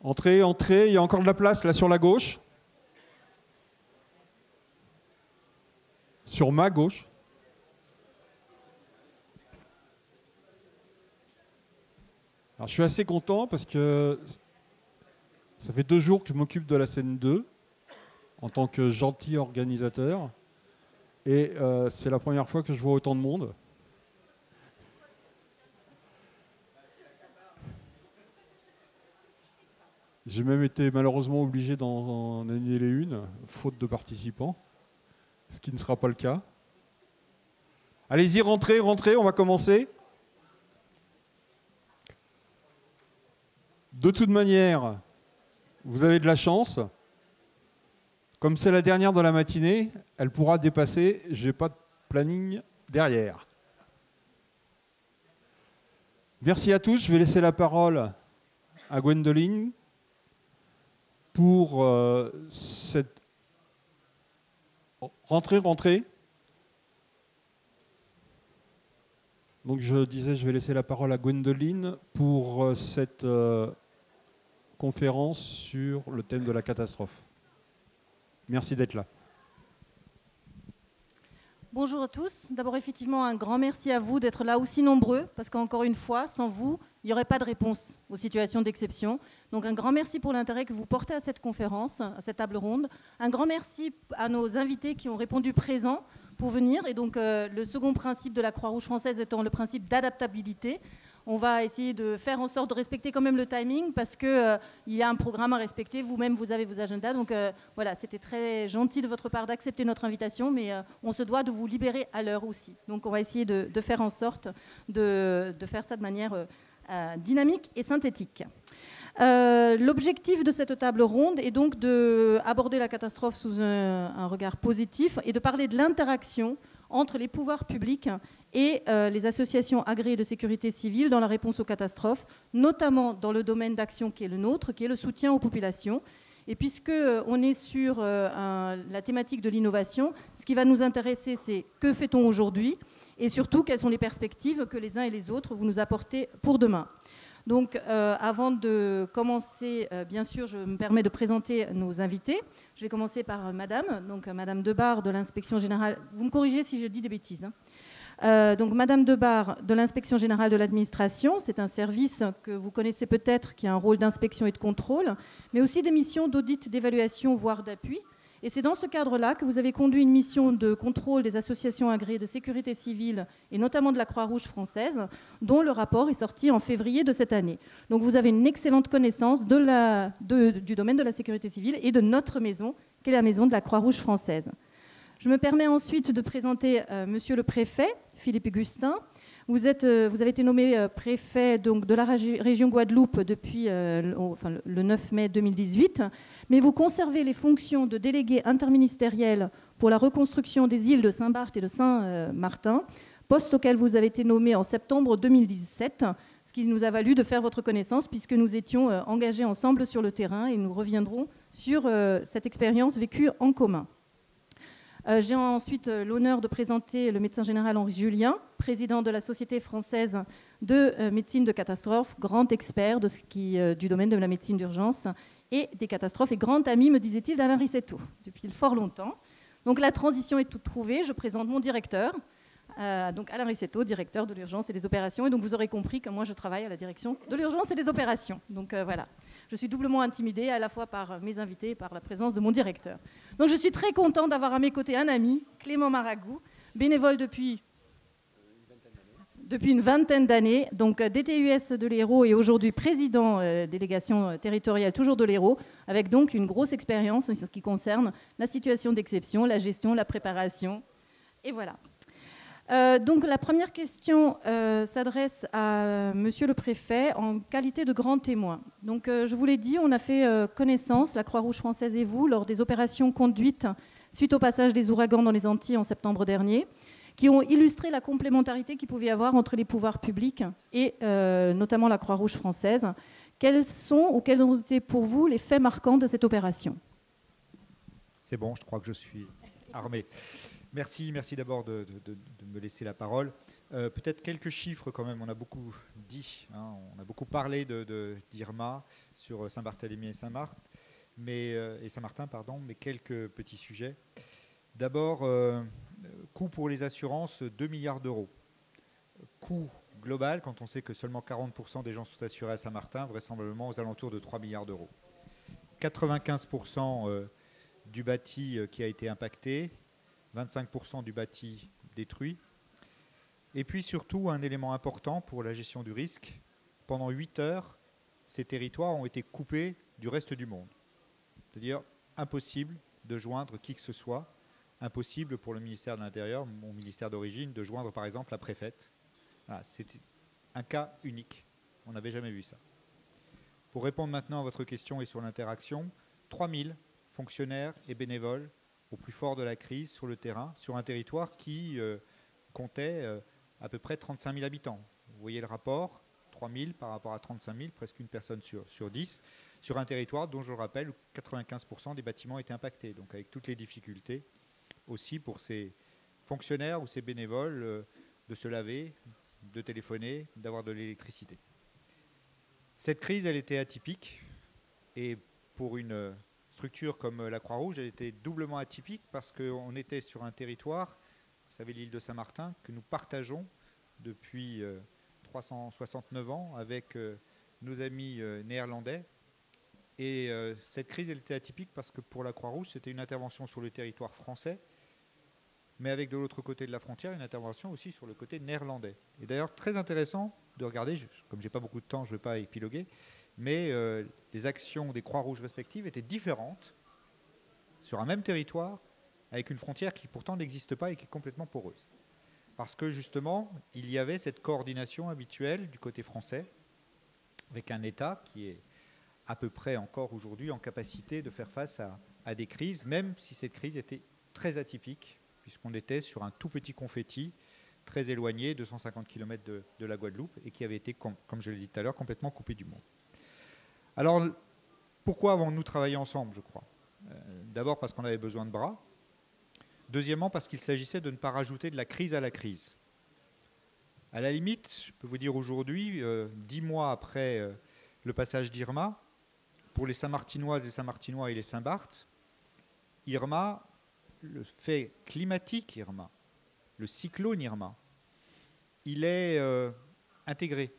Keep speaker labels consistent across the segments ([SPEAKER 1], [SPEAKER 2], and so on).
[SPEAKER 1] Entrez, entrez, il y a encore de la place là sur la gauche. Sur ma gauche. Alors je suis assez content parce que ça fait 2 jours que je m'occupe de la scène 2 en tant que gentil organisateur. Et c'est la première fois que je vois autant de monde. J'ai même été malheureusement obligé d'en annuler une, faute de participants, ce qui ne sera pas le cas. Allez-y, rentrez, rentrez, on va commencer. De toute manière, vous avez de la chance. Comme c'est la dernière de la matinée, elle pourra dépasser. Je n'ai pas de planning derrière. Merci à tous. Je vais laisser la parole à Gwendoline pour cette... Rentrez, rentrez. Donc je disais, je vais laisser la parole à Gwendoline pour cette conférence sur le thème de la catastrophe. Merci d'être là.
[SPEAKER 2] Bonjour à tous. D'abord, effectivement, un grand merci à vous d'être là aussi nombreux, parce qu'encore une fois, sans vous, il n'y aurait pas de réponse aux situations d'exception. Donc un grand merci pour l'intérêt que vous portez à cette conférence, à cette table ronde. Un grand merci à nos invités qui ont répondu présents pour venir. Et donc le second principe de la Croix-Rouge française étant le principe d'adaptabilité. On va essayer de faire en sorte de respecter quand même le timing parce qu'il y a un programme à respecter. Vous-même, vous avez vos agendas. Donc voilà, c'était très gentil de votre part d'accepter notre invitation, mais on se doit de vous libérer à l'heure aussi. Donc on va essayer de faire en sorte de faire ça de manière dynamique et synthétique. L'objectif de cette table ronde est donc d'aborder la catastrophe sous un regard positif et de parler de l'interaction entre les pouvoirs publics et les associations agréées de sécurité civile dans la réponse aux catastrophes, notamment dans le domaine d'action qui est le nôtre, qui est le soutien aux populations. Et puisqu'on est sur la thématique de l'innovation, ce qui va nous intéresser, c'est que fait-on aujourd'hui et surtout quelles sont les perspectives que les uns et les autres vous nous apportez pour demain. Donc, avant de commencer, bien sûr, je me permets de présenter nos invités. Je vais commencer par Madame, donc Madame Debar de l'Inspection Générale. Vous me corrigez si je dis des bêtises. Donc, Madame Debar de l'Inspection Générale de l'Administration, c'est un service que vous connaissez peut-être, qui a un rôle d'inspection et de contrôle, mais aussi des missions d'audit, d'évaluation, voire d'appui. Et c'est dans ce cadre-là que vous avez conduit une mission de contrôle des associations agréées de sécurité civile et notamment de la Croix-Rouge française, dont le rapport est sorti en février de cette année. Donc vous avez une excellente connaissance du domaine de la sécurité civile et de notre maison, qui est la maison de la Croix-Rouge française. Je me permets ensuite de présenter Monsieur le Préfet, Philippe Gustin. Vous avez été nommé préfet donc, de la région Guadeloupe depuis le 9 mai 2018, mais vous conservez les fonctions de délégué interministériel pour la reconstruction des îles de Saint-Barth et de Saint-Martin, poste auquel vous avez été nommé en septembre 2017, ce qui nous a valu de faire votre connaissance puisque nous étions engagés ensemble sur le terrain et nous reviendrons sur cette expérience vécue en commun. J'ai ensuite l'honneur de présenter le médecin général Henri Julien, président de la Société française de médecine de catastrophe, grand expert du domaine de la médecine d'urgence et des catastrophes, et grand ami, me disait-il, d'Alain Rissetto, depuis fort longtemps. Donc la transition est toute trouvée, je présente mon directeur, donc Alain Rissetto, directeur de l'urgence et des opérations, et donc vous aurez compris que moi je travaille à la direction de l'urgence et des opérations. Donc voilà. Je suis doublement intimidée à la fois par mes invités et par la présence de mon directeur. Donc je suis très contente d'avoir à mes côtés un ami, Clément Maragou, bénévole depuis une vingtaine d'années, donc DTUS de l'Hérault et aujourd'hui président délégation territoriale toujours de l'Hérault, avec donc une grosse expérience en ce qui concerne la situation d'exception, la gestion, la préparation, et voilà. Donc la première question s'adresse à Monsieur le Préfet en qualité de grand témoin. Donc je vous l'ai dit, on a fait connaissance, la Croix-Rouge française et vous, lors des opérations conduites suite au passage des ouragans dans les Antilles en septembre dernier, qui ont illustré la complémentarité qu'il pouvait y avoir entre les pouvoirs publics et notamment la Croix-Rouge française. Quels sont ou quels ont été pour vous les faits marquants de cette opération?
[SPEAKER 3] C'est bon, je crois que je suis armé. Merci d'abord de me laisser la parole. Peut-être quelques chiffres quand même, on a beaucoup dit, hein, on a beaucoup parlé d'Irma sur Saint-Barthélemy et Saint-Martin, et Saint-Martin, pardon, mais quelques petits sujets. D'abord, coût pour les assurances, 2 milliards d'euros. Coût global, quand on sait que seulement 40% des gens sont assurés à Saint-Martin, vraisemblablement aux alentours de 3 milliards d'euros. 95% du bâti qui a été impacté, 25% du bâti détruit. Et puis surtout, un élément important pour la gestion du risque, pendant 8 heures, ces territoires ont été coupés du reste du monde. C'est-à-dire impossible de joindre qui que ce soit, impossible pour le ministère de l'Intérieur, mon ministère d'origine, de joindre par exemple la préfète. Voilà, c'est un cas unique, on n'avait jamais vu ça. Pour répondre maintenant à votre question et sur l'interaction, 3000 fonctionnaires et bénévoles au plus fort de la crise sur le terrain, sur un territoire qui comptait à peu près 35 000 habitants. Vous voyez le rapport, 3 000 par rapport à 35 000, presque une personne sur 10, sur un territoire dont, je le rappelle, 95% des bâtiments étaient impactés, donc avec toutes les difficultés aussi pour ces fonctionnaires ou ces bénévoles de se laver, de téléphoner, d'avoir de l'électricité. Cette crise, elle était atypique, et pour une structure comme la Croix-Rouge, elle était doublement atypique parce qu'on était sur un territoire, vous savez l'île de Saint-Martin, que nous partageons depuis 369 ans avec nos amis néerlandais. Et cette crise, elle était atypique parce que pour la Croix-Rouge, c'était une intervention sur le territoire français, mais avec de l'autre côté de la frontière, une intervention aussi sur le côté néerlandais. Et d'ailleurs, très intéressant de regarder, comme je n'ai pas beaucoup de temps, je ne vais pas épiloguer, mais les actions des Croix-Rouges respectives étaient différentes sur un même territoire, avec une frontière qui pourtant n'existe pas et qui est complètement poreuse. Parce que justement, il y avait cette coordination habituelle du côté français, avec un État qui est à peu près encore aujourd'hui en capacité de faire face à des crises, même si cette crise était très atypique, puisqu'on était sur un tout petit confetti, très éloigné, 250 km de la Guadeloupe, et qui avait été, comme je l'ai dit tout à l'heure, complètement coupé du monde. Alors, pourquoi avons-nous travaillé ensemble, je crois ? D'abord parce qu'on avait besoin de bras. Deuxièmement, parce qu'il s'agissait de ne pas rajouter de la crise à la crise. À la limite, je peux vous dire aujourd'hui, 10 mois après le passage d'Irma, pour les Saint-Martinoises et Saint-Martinois et les Saint-Barth, Irma, le fait climatique Irma, le cyclone Irma, il est intégré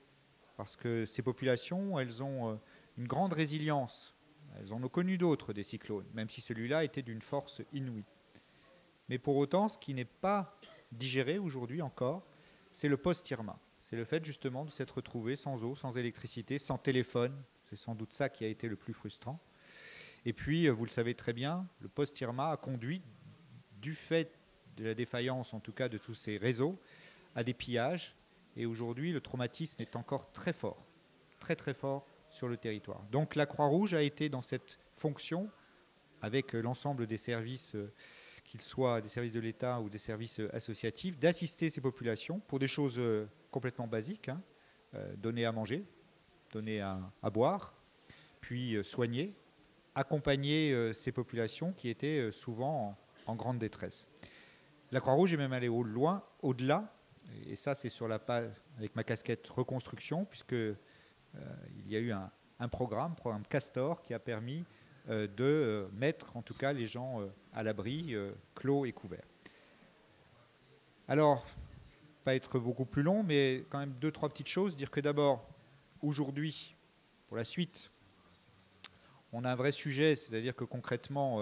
[SPEAKER 3] parce que ces populations, elles ont une grande résilience. Elles en ont connu d'autres, des cyclones, même si celui-là était d'une force inouïe. Mais pour autant, ce qui n'est pas digéré aujourd'hui encore, c'est le post-Irma. C'est le fait justement de s'être retrouvé sans eau, sans électricité, sans téléphone. C'est sans doute ça qui a été le plus frustrant. Et puis, vous le savez très bien, le post-Irma a conduit, du fait de la défaillance en tout cas de tous ces réseaux, à des pillages. Et aujourd'hui, le traumatisme est encore très fort, très très fort sur le territoire. Donc la Croix-Rouge a été dans cette fonction, avec l'ensemble des services, qu'ils soient des services de l'État ou des services associatifs, d'assister ces populations pour des choses complètement basiques, hein, donner à manger, donner à boire, puis soigner, accompagner ces populations qui étaient souvent en grande détresse. La Croix-Rouge est même allée loin, au-delà, et ça c'est sur la page avec ma casquette reconstruction, puisque il y a eu un programme Castor, qui a permis de mettre en tout cas les gens à l'abri, clos et couverts. Alors, pas être beaucoup plus long, mais quand même 2-3 petites choses. Dire que d'abord, aujourd'hui, pour la suite, on a un vrai sujet, c'est-à-dire que concrètement,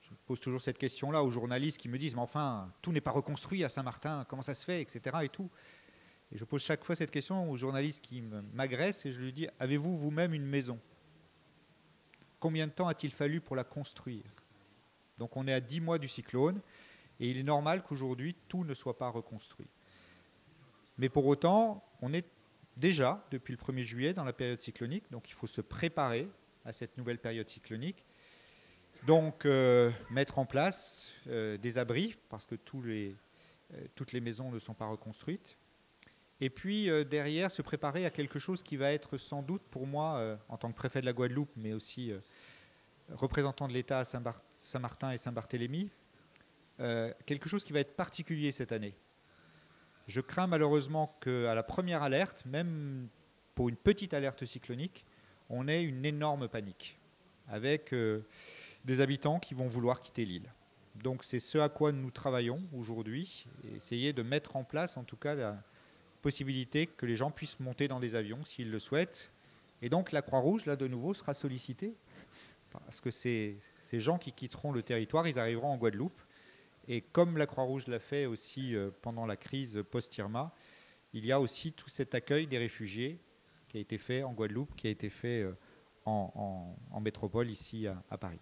[SPEAKER 3] je pose toujours cette question-là aux journalistes qui me disent « mais enfin, tout n'est pas reconstruit à Saint-Martin, comment ça se fait, etc. » et tout. Et je pose chaque fois cette question aux journalistes qui m'agressent et je lui dis « avez-vous vous-même une maison ? Combien de temps a-t-il fallu pour la construire ?» Donc on est à 10 mois du cyclone et il est normal qu'aujourd'hui tout ne soit pas reconstruit. Mais pour autant, on est déjà depuis le 1er juillet dans la période cyclonique, donc il faut se préparer à cette nouvelle période cyclonique. Donc mettre en place des abris parce que toutes les maisons ne sont pas reconstruites. Et puis derrière, se préparer à quelque chose qui va être sans doute pour moi, en tant que préfet de la Guadeloupe, mais aussi représentant de l'État à Saint-Martin et Saint-Barthélemy, quelque chose qui va être particulier cette année. Je crains malheureusement qu'à la première alerte, même pour une petite alerte cyclonique, on ait une énorme panique avec des habitants qui vont vouloir quitter l'île. Donc c'est ce à quoi nous travaillons aujourd'hui, essayer de mettre en place en tout cas la possibilité que les gens puissent monter dans des avions s'ils le souhaitent. Et donc la Croix-Rouge, là de nouveau, sera sollicitée parce que ces gens qui quitteront le territoire, ils arriveront en Guadeloupe. Et comme la Croix-Rouge l'a fait aussi pendant la crise post-Irma, il y a aussi tout cet accueil des réfugiés qui a été fait en Guadeloupe, qui a été fait en métropole ici à Paris.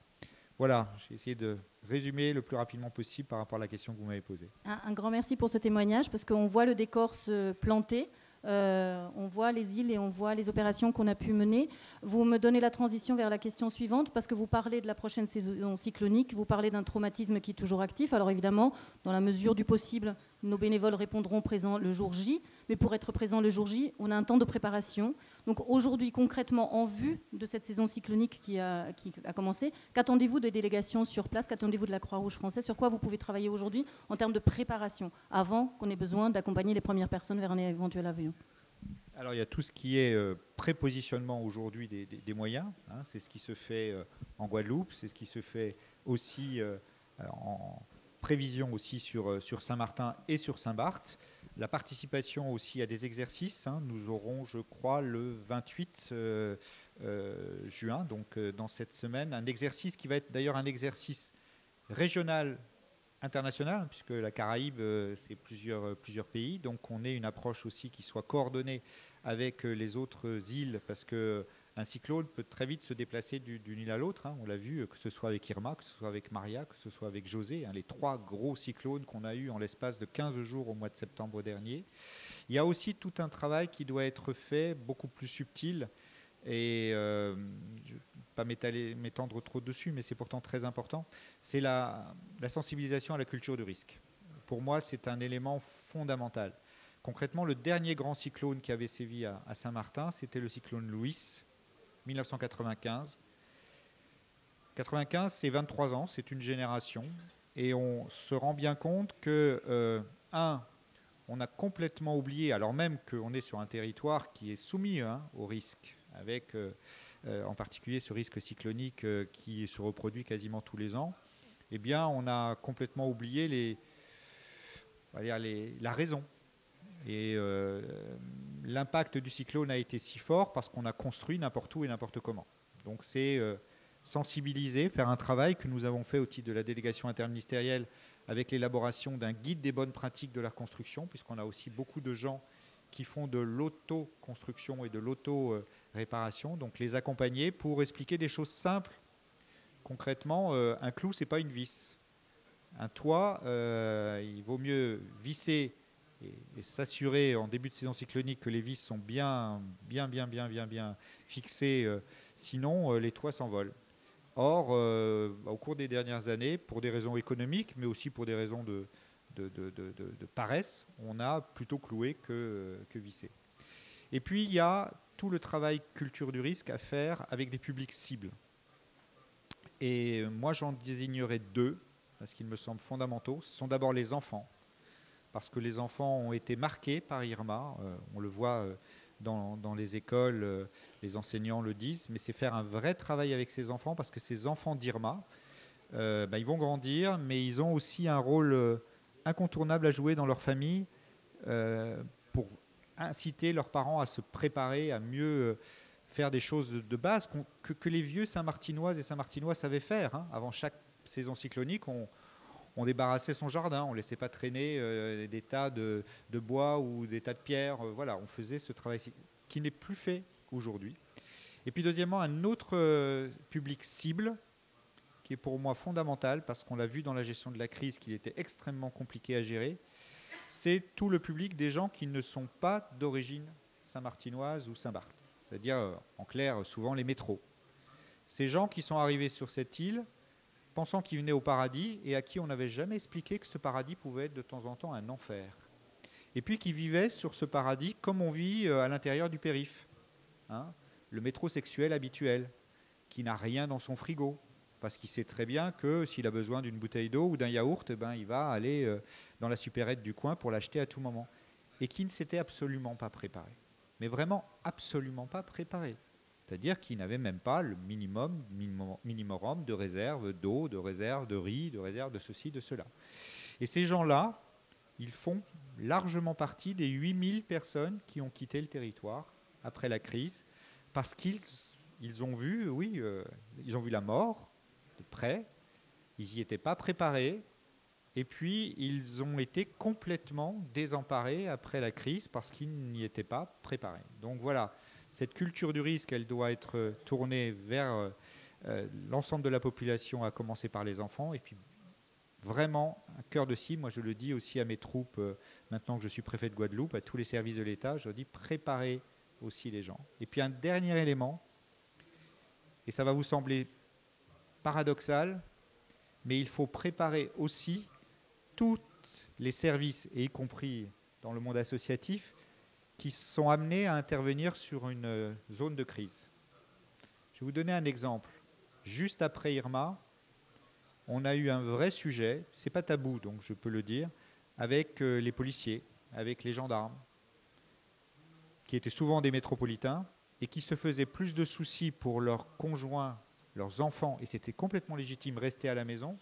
[SPEAKER 3] Voilà, j'ai essayé de résumer le plus rapidement possible par rapport à la question que vous m'avez posée.
[SPEAKER 2] Un grand merci pour ce témoignage, parce qu'on voit le décor se planter. On voit les îles et on voit les opérations qu'on a pu mener. Vous me donnez la transition vers la question suivante, parce que vous parlez de la prochaine saison cyclonique, vous parlez d'un traumatisme qui est toujours actif. Alors évidemment, dans la mesure du possible, nos bénévoles répondront présents le jour J, mais pour être présent le jour J, on a un temps de préparation. Donc aujourd'hui, concrètement, en vue de cette saison cyclonique qui a commencé, qu'attendez-vous des délégations sur place, qu'attendez-vous de la Croix-Rouge française, sur quoi vous pouvez travailler aujourd'hui en termes de préparation, avant qu'on ait besoin d'accompagner les premières personnes vers un éventuel avion?
[SPEAKER 3] Alors il y a tout ce qui est prépositionnement aujourd'hui des moyens, hein, c'est ce qui se fait en Guadeloupe, c'est ce qui se fait aussi en prévision aussi sur Saint-Martin et sur Saint-Barth. La participation aussi à des exercices, hein, nous aurons je crois le 28 juin, donc dans cette semaine, un exercice qui va être d'ailleurs un exercice régional international, puisque la Caraïbe, c'est plusieurs pays, donc on ait une approche aussi qui soit coordonnée avec les autres îles, parce qu'un cyclone peut très vite se déplacer d'une île à l'autre, hein, on l'a vu, que ce soit avec Irma, que ce soit avec Maria, que ce soit avec José, hein, les 3 gros cyclones qu'on a eus en l'espace de 15 jours au mois de septembre dernier. Il y a aussi tout un travail qui doit être fait, beaucoup plus subtil, et je ne vais pas m'étendre trop dessus, mais c'est pourtant très important, c'est la sensibilisation à la culture du risque. Pour moi, c'est un élément fondamental. Concrètement, le dernier grand cyclone qui avait sévi à Saint-Martin, c'était le cyclone Louis, 1995. 95, c'est 23 ans, c'est une génération, et on se rend bien compte que, on a complètement oublié, alors même qu'on est sur un territoire qui est soumis au risque, avec en particulier ce risque cyclonique qui se reproduit quasiment tous les ans, eh bien on a complètement oublié la raison. Et l'impact du cyclone a été si fort parce qu'on a construit n'importe où et n'importe comment. Donc c'est sensibiliser, faire un travail que nous avons fait au titre de la délégation interministérielle avec l'élaboration d'un guide des bonnes pratiques de la construction, puisqu'on a aussi beaucoup de gens qui font de l'auto-construction et de l'auto-réparation, donc les accompagner pour expliquer des choses simples. Concrètement, un clou, ce n'est pas une vis. Un toit, il vaut mieux visser et s'assurer en début de saison cyclonique que les vis sont bien fixées, sinon les toits s'envolent. Or, au cours des dernières années, pour des raisons économiques, mais aussi pour des raisons de paresse, on a plutôt cloué que vissé. Et puis, il y a tout le travail culture du risque à faire avec des publics cibles. Et moi, j'en désignerai 2, parce qu'ils me semblent fondamentaux. Ce sont d'abord les enfants, parce que les enfants ont été marqués par Irma. On le voit dans les écoles, les enseignants le disent, mais c'est faire un vrai travail avec ces enfants, parce que ces enfants d'Irma, ils vont grandir, mais ils ont aussi un rôle incontournable à jouer dans leur famille pour inciter leurs parents à se préparer, à mieux faire des choses de base que les vieux Saint-Martinoises et Saint-Martinois savaient faire. Hein. Avant chaque saison cyclonique, on débarrassait son jardin, on ne laissait pas traîner des tas de bois ou des tas de pierres. Voilà, on faisait ce travail qui n'est plus fait aujourd'hui. Et puis deuxièmement, un autre public cible qui est pour moi fondamental, parce qu'on l'a vu dans la gestion de la crise qu'il était extrêmement compliqué à gérer, c'est tout le public des gens qui ne sont pas d'origine saint-martinoise ou Saint-Barth. C'est-à-dire, en clair, souvent les métros. Ces gens qui sont arrivés sur cette île, pensant qu'ils venaient au paradis, et à qui on n'avait jamais expliqué que ce paradis pouvait être de temps en temps un enfer. Et puis qui vivaient sur ce paradis comme on vit à l'intérieur du périph'. Hein, le métrosexuel habituel, qui n'a rien dans son frigo, parce qu'il sait très bien que s'il a besoin d'une bouteille d'eau ou d'un yaourt, il va aller dans la supérette du coin pour l'acheter à tout moment. et qui ne s'étaient absolument pas préparés. Mais vraiment absolument pas préparés. C'est-à-dire qu'ils n'avaient même pas le minimum de réserve d'eau, de réserve de riz, de réserve de ceci, de cela. Et ces gens-là, ils font largement partie des 8000 personnes qui ont quitté le territoire après la crise, parce qu'ils ont vu, ils ont vu la mort de près, ils n'y étaient pas préparés, et puis ils ont été complètement désemparés après la crise parce qu'ils n'y étaient pas préparés. Donc voilà, cette culture du risque, elle doit être tournée vers l'ensemble de la population, à commencer par les enfants, et puis vraiment un cœur de cible. Moi je le dis aussi à mes troupes, maintenant que je suis préfet de Guadeloupe, à tous les services de l'État, je leur dis préparez aussi les gens. Et puis un dernier élément, et ça va vous sembler paradoxal, mais il faut préparer aussi tous les services, et y compris dans le monde associatif, qui sont amenés à intervenir sur une zone de crise. Je vais vous donner un exemple. Juste après Irma, on a eu un vrai sujet, c'est pas tabou donc je peux le dire, avec les policiers, avec les gendarmes, qui étaient souvent des métropolitains et qui se faisaient plus de soucis pour leurs conjoints, leurs enfants, et c'était complètement légitime, rester à la maison,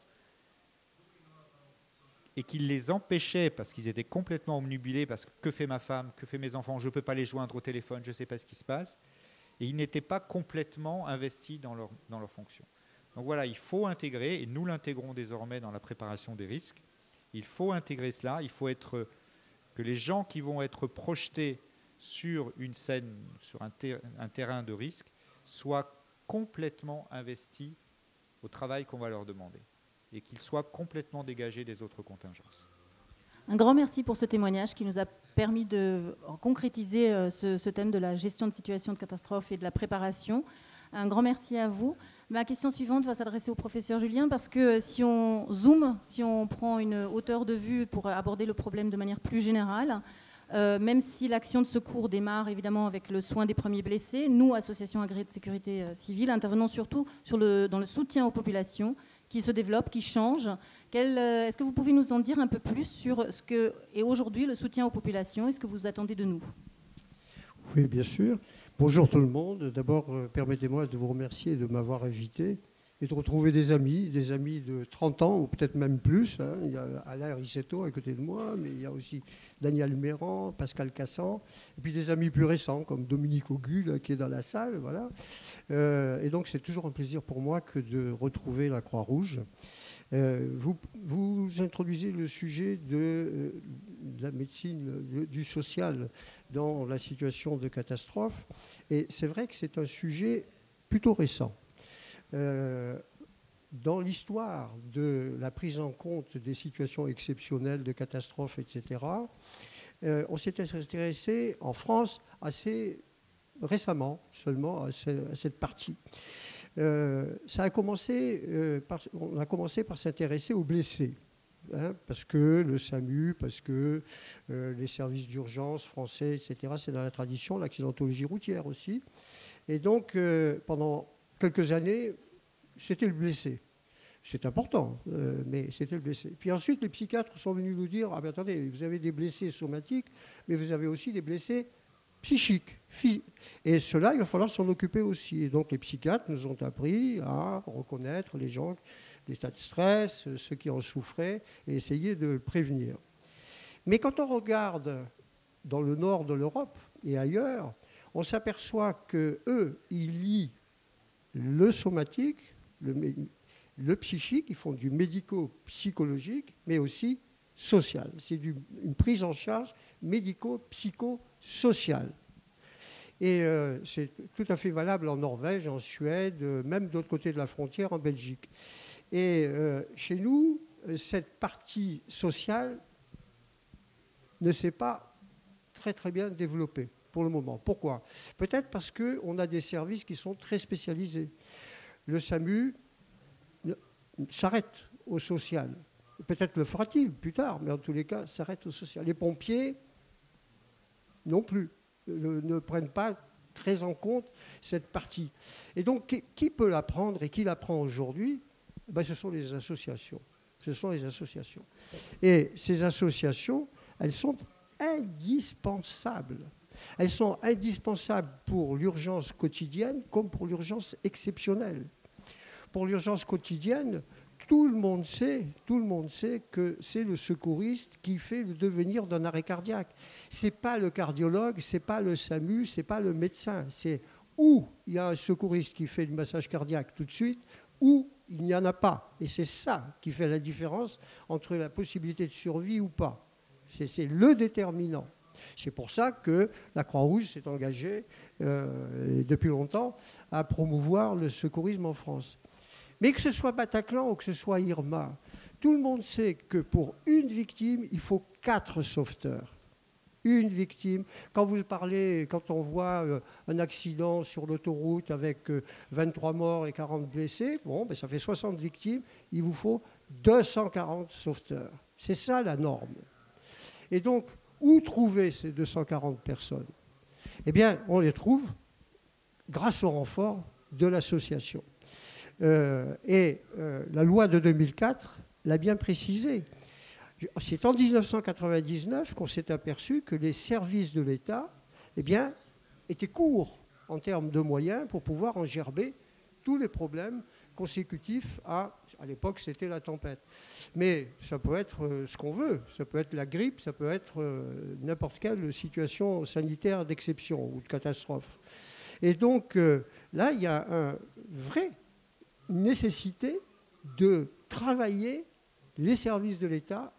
[SPEAKER 3] et qui les empêchaient parce qu'ils étaient complètement omnubilés, parce que fait ma femme, que fait mes enfants, je ne peux pas les joindre au téléphone, je ne sais pas ce qui se passe, et ils n'étaient pas complètement investis dans leur fonction. Donc voilà, il faut intégrer, et nous l'intégrons désormais dans la préparation des risques, il faut intégrer cela, il faut que les gens qui vont être projetés sur une scène, sur un terrain de risque, soient complètement investis au travail qu'on va leur demander et qu'ils soient complètement dégagés des autres contingences.
[SPEAKER 2] Un grand merci pour ce témoignage qui nous a permis de concrétiser ce thème de la gestion de situation de catastrophe et de la préparation. Un grand merci à vous. Ma question suivante va s'adresser au professeur Julien, parce que si on zoome, si on prend une hauteur de vue pour aborder le problème de manière plus générale, même si l'action de secours démarre évidemment avec le soin des premiers blessés, nous, associations agréées de sécurité civile, intervenons surtout dans le soutien aux populations qui se développent, qui changent. Est-ce que vous pouvez nous en dire un peu plus sur ce que est aujourd'hui le soutien aux populations et ce que vous attendez de nous?
[SPEAKER 4] Oui, bien sûr. Bonjour tout le monde. D'abord, permettez-moi de vous remercier de m'avoir invité et de retrouver des amis de 30 ans ou peut-être même plus. Hein. Il y a Alain Rissetto à côté de moi, mais il y a aussi Daniel Méran, Pascal Cassan, et puis des amis plus récents comme Dominique Augude qui est dans la salle. Voilà. Et donc c'est toujours un plaisir pour moi que de retrouver la Croix-Rouge. Vous introduisez le sujet de la médecine, du social dans la situation de catastrophe. Et c'est vrai que c'est un sujet plutôt récent. Dans l'histoire de la prise en compte des situations exceptionnelles de catastrophes, etc., on s'est intéressé en France assez récemment seulement à cette partie. On a commencé par s'intéresser aux blessés, hein, parce que le SAMU, parce que les services d'urgence français, etc., c'est dans la tradition, l'accidentologie routière aussi. Et donc, pendant quelques années, c'était le blessé. C'est important, mais c'était le blessé. Puis ensuite, les psychiatres sont venus nous dire « Ah ben attendez, vous avez des blessés somatiques, mais vous avez aussi des blessés psychiques. Et cela, il va falloir s'en occuper aussi. » Et donc, les psychiatres nous ont appris à reconnaître les gens, l'état de stress, ceux qui en souffraient, et essayer de le prévenir. Mais quand on regarde dans le nord de l'Europe et ailleurs, on s'aperçoit qu'eux, ils lient le somatique, le psychique, ils font du médico-psychologique, mais aussi social. C'est une prise en charge médico-psychosociale. Et c'est tout à fait valable en Norvège, en Suède, même de l'autre côté de la frontière, en Belgique. Et chez nous, cette partie sociale ne s'est pas très très bien développée pour le moment. Pourquoi? Peut-être parce qu'on a des services qui sont très spécialisés. Le SAMU s'arrête au social. Peut-être le fera-t-il plus tard, mais en tous les cas, s'arrête au social. Les pompiers, non plus, ne prennent pas très en compte cette partie. Et donc, qui peut la prendre et qui la prend aujourd'hui? Ben, ce sont les associations. Ce sont les associations. Et ces associations, elles sont indispensables. Elles sont indispensables pour l'urgence quotidienne comme pour l'urgence exceptionnelle. Pour l'urgence quotidienne, tout le monde sait que c'est le secouriste qui fait le devenir d'un arrêt cardiaque. Ce n'est pas le cardiologue, ce n'est pas le SAMU, ce n'est pas le médecin. C'est où il y a un secouriste qui fait le massage cardiaque tout de suite, ou il n'y en a pas. Et c'est ça qui fait la différence entre la possibilité de survie ou pas. C'est le déterminant. C'est pour ça que la Croix-Rouge s'est engagée depuis longtemps à promouvoir le secourisme en France. Mais que ce soit Bataclan ou que ce soit Irma, tout le monde sait que pour une victime, il faut 4 sauveteurs. Une victime. Quand on voit un accident sur l'autoroute avec 23 morts et 40 blessés, bon, ben ça fait 60 victimes, il vous faut 240 sauveteurs. C'est ça la norme. Et donc, où trouver ces 240 personnes? Eh bien, on les trouve grâce au renfort de l'association. La loi de 2004 l'a bien précisé. C'est en 1999 qu'on s'est aperçu que les services de l'État étaient courts en termes de moyens pour pouvoir engerber tous les problèmes consécutifs à l'époque c'était la tempête. Mais ça peut être ce qu'on veut, ça peut être la grippe, ça peut être n'importe quelle situation sanitaire d'exception ou de catastrophe. Et donc là, il y a une vraie nécessité de travailler les services de l'État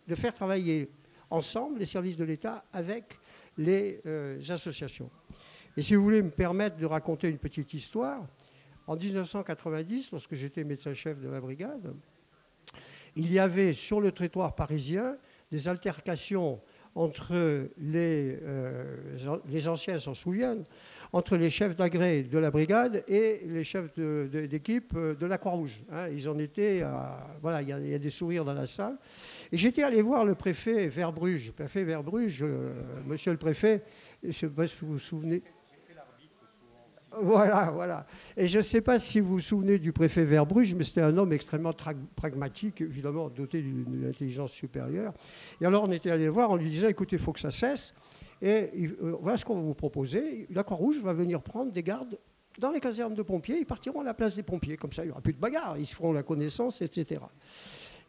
[SPEAKER 4] de faire travailler ensemble les services de l'État avec les associations. Et si vous voulez me permettre de raconter une petite histoire, en 1990, lorsque j'étais médecin-chef de la brigade, il y avait sur le territoire parisien des altercations entre les anciens s'en souviennent, entre les chefs d'agrès de la brigade et les chefs d'équipe de la Croix-Rouge. Ils en étaient voilà, il y a des sourires dans la salle. Et j'étais allé voir le préfet Verbruge. Monsieur le préfet, je ne sais pas si vous vous souvenez. Voilà. Et je ne sais pas si vous vous souvenez du préfet Verbruge, mais c'était un homme extrêmement pragmatique, évidemment doté d'une intelligence supérieure. Et alors on était allé le voir, on lui disait, écoutez, il faut que ça cesse. Et voilà ce qu'on va vous proposer. La Croix-Rouge va venir prendre des gardes dans les casernes de pompiers. Ils partiront à la place des pompiers. Comme ça, il n'y aura plus de bagarre. Ils se feront la connaissance, etc.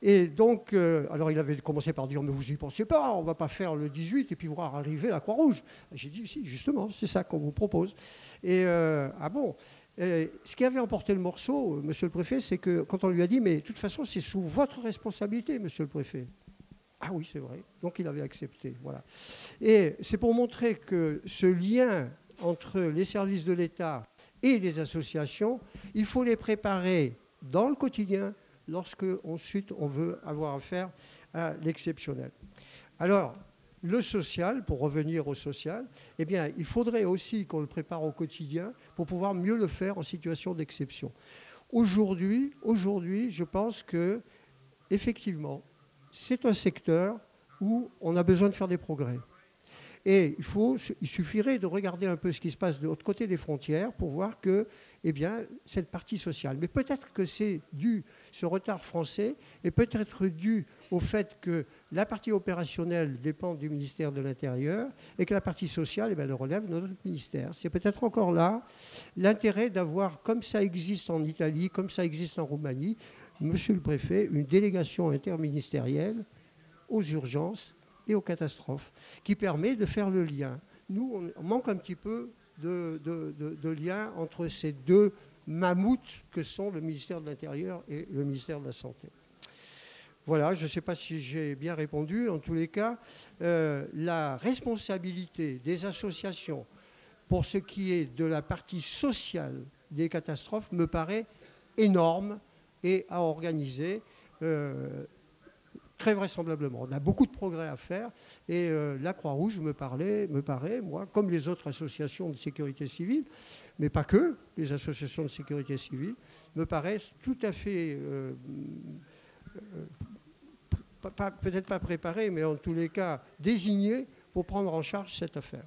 [SPEAKER 4] Et donc, alors il avait commencé par dire, mais vous n'y pensez pas, on ne va pas faire le 18 et puis voir arriver la Croix-Rouge. J'ai dit, si, justement, c'est ça qu'on vous propose. Et ce qui avait emporté le morceau, monsieur le préfet, c'est que quand on lui a dit, mais de toute façon, c'est sous votre responsabilité, monsieur le préfet. Ah oui, c'est vrai. Donc il avait accepté. Voilà. Et c'est pour montrer que ce lien entre les services de l'État et les associations, il faut les préparer dans le quotidien lorsque ensuite on veut avoir affaire à l'exceptionnel. Alors, le social, pour revenir au social, eh bien, il faudrait aussi qu'on le prépare au quotidien pour pouvoir mieux le faire en situation d'exception. Aujourd'hui, je pense que, effectivement, c'est un secteur où on a besoin de faire des progrès. Et il suffirait de regarder un peu ce qui se passe de l'autre côté des frontières pour voir que, eh bien, cette partie sociale. Mais peut-être que c'est dû, ce retard français est peut-être dû au fait que la partie opérationnelle dépend du ministère de l'Intérieur et que la partie sociale, eh bien, elle relève de notre ministère. C'est peut-être encore là l'intérêt d'avoir, comme ça existe en Italie, comme ça existe en Roumanie, monsieur le préfet, une délégation interministérielle aux urgences et aux catastrophes, qui permet de faire le lien. Nous, on manque un petit peu de lien entre ces deux mammouths que sont le ministère de l'Intérieur et le ministère de la Santé. Voilà, je ne sais pas si j'ai bien répondu. En tous les cas, la responsabilité des associations pour ce qui est de la partie sociale des catastrophes me paraît énorme et à organiser très vraisemblablement. On a beaucoup de progrès à faire et la Croix-Rouge me paraît, moi, comme les autres associations de sécurité civile, mais pas que, les associations de sécurité civile, me paraissent tout à fait, peut-être pas préparées, mais en tous les cas désignées pour prendre en charge cette affaire.